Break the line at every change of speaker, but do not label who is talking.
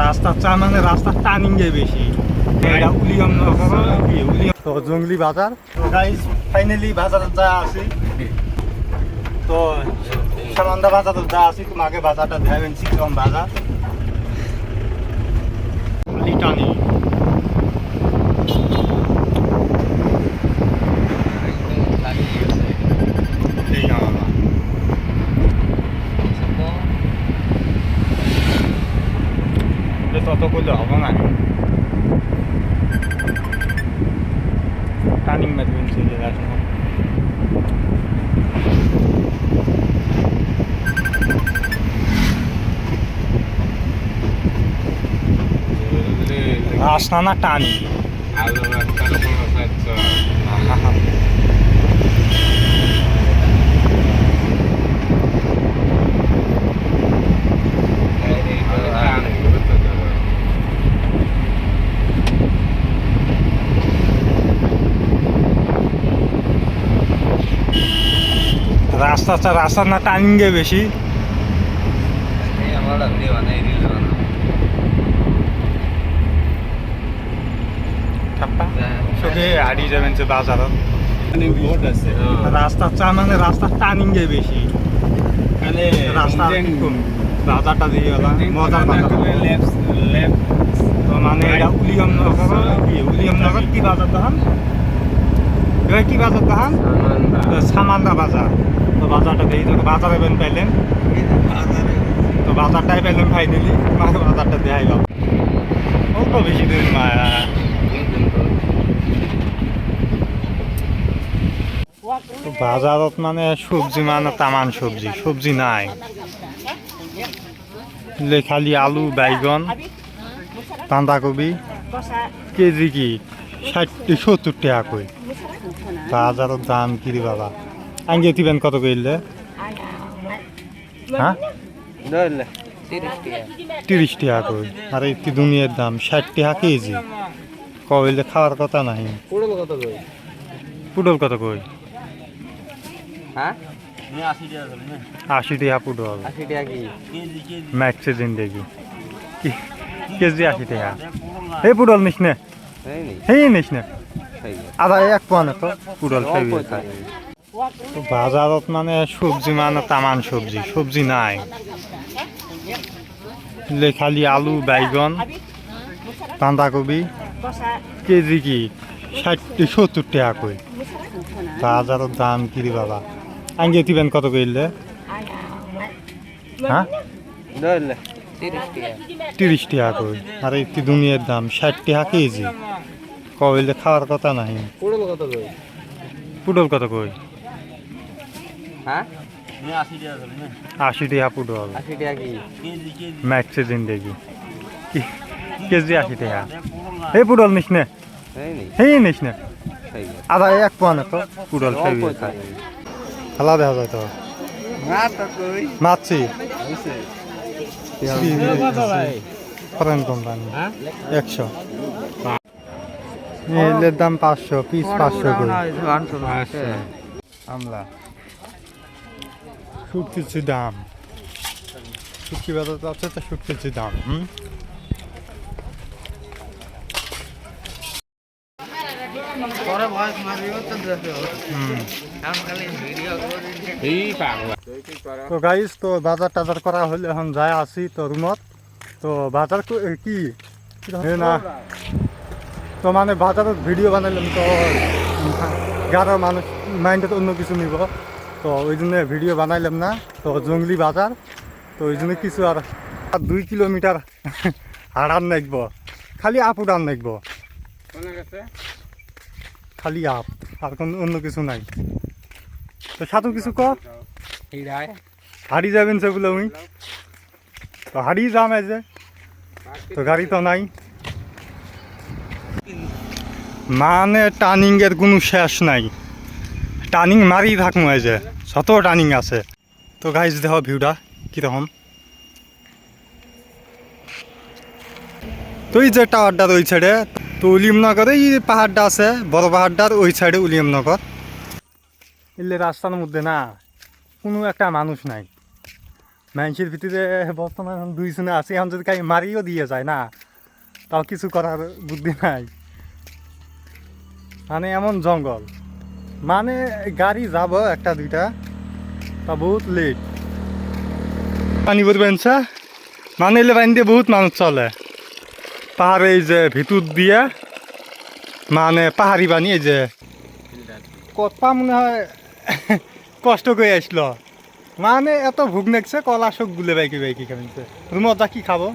রাস্তার চা মানে রাস্তার টার্নিংয়ে বেশি। এটা উলিয়াম তো জঙ্গলি বাজার। গাইস ফাইনালি বাজারে যা আছি, তো সামান্দা বাজারে যা আছি তোমাকে বাজারটা দেখাবেন। চিত্রম বাজার খালি টানি। তত করলে হবে না, টার্নিং মারবেন সেই জায়গায়। রাস্তা না টানি রাস্তা না টার্নিংয়ে বেশি। হারিয়ে যাবেন যে বাজারত রাস্তার চা মানে রাস্তার টার্নিংয়ে বেশি। রাস্তা বাজারটা দিয়ে গেল মজার বাজার। তো মানে এটা উলিয়ামনগর কি বাজার দেখান, কি বাজার দেখান? সামান্দা বাজার। তো বাজারটা দিয়ে বাজারে পাইলেন, তো বাজারটাই পাইলেন ফাইনালি। মানে বাজারটা দেখাই গেল অল্প বেশি দিন মায়া। বাজারত মানে সবজি মানে তামান সবজি নাই, খালি আলু বাইগন বাঁধাকপি কেজি কি 60-70 টাকা কই। বাজারত দাম কিরি বাবা। আঙ্গে দিবেন কত কইলে? হ্যাঁ 30 টাকা কই। আর একটি দুনিয়ার দাম 60 টাকা কেজি। কইলে খাওয়ার কথা নাই। পুডল কত কই? 80 টাকা পুডল। ম্যাক্সে জিন্দেগি কেজি 80 টাকা। এই পুডল নিস নে, নিস নে আধা এক পান তো পুডল খাইবে। বাজারত মানে সবজি মানে তামান সবজি নাই, খালি আলু বাইগন বাঁধাকপি কেজি কি 60-70 টাকা কই। বাজারত দাম কিরি বাবা। আঙ্গে দিবেন কত কইলে? হ্যাঁ 30 টাকা কই। আর একটি দুনিয়ার দাম 60 টাকা কেজি। কইলে খাওয়ার কথা নাই। পুডল কত কই? 80 টাকা পুডল। ম্যাক্সে জিন্দেগি কেজি 80 টাকা। এই পুডল নিস নে, নিস নে আধা এক পান তো পুডল খাইবে। খেলা দেখা যায় তো মাছি ফরেন কোম্পানি 100। এলের দাম 500 পিস 500 করে। আমলা সব কিছু দাম, শুটকি বাজার আছে তো সব কিছু দাম। তো গাইস তো বাজার টাজার করা হলে এখন যাই আছি তো রুমত। তো বাজার কি না, তো মানে বাজারের ভিডিও বানাইলাম তো গ্রামের মানুষ মাইন্ডে অন্য কিছু নিব, তো ওই জন্য ভিডিও বানাইলাম না। তো জঙ্গলি বাজার, তো ওই জন্য কিছু আর 2 কিলোমিটার হাড়ান নাকব, খালি আপ উড়ান নাকব, খালি আপ আর কোনো অন্য কিছু নাই। তো সাথে কিছু হারিয়ে যাবেন সেগুলো ওই তো হারিয়ে যাম এই যে, তো গাড়ি তো নাই। মানে টার্নিংয়ের কোনো শেষ নাই, টার্নিং মারি থাকবো এই যে যত টার্নিং আছে। তো গাইজ দেখো ভিউটা কীরকম। তো এই যে টাওয়ারটার ওই সাইডে তো উলিয়ামনগরে এই পাহাড়টা আছে, বড় পাহাড়টার ওই সাইডে উলিয়ামনগর। এলে রাস্তার মধ্যে না কোনো একটা মানুষ নাই,
মানুষের ভিতরে বর্তমানে এখন দুইজনে আছে, এখন যদি কাই মারিও দিয়ে যায় না, তাও কিছু করার বুদ্ধি নাই। মানে এমন জঙ্গল, মানে গাড়ি যাব একটা দুইটা, তা বহুত লেট। পানি বলবেন স্যার, মানে এলে পানি দিয়ে বহুত মানুষ চলে পাহাড়ে, এই যে ভিতর দিয়ে, মানে পাহাড়ি পানি, এই যে কথা মনে হয় কষ্ট করে আসলো, মানে এত ভুক নেকছে, কলা শোক গুলে বাইকি বাইকি খামিছে। রুমত যা কি খাবো।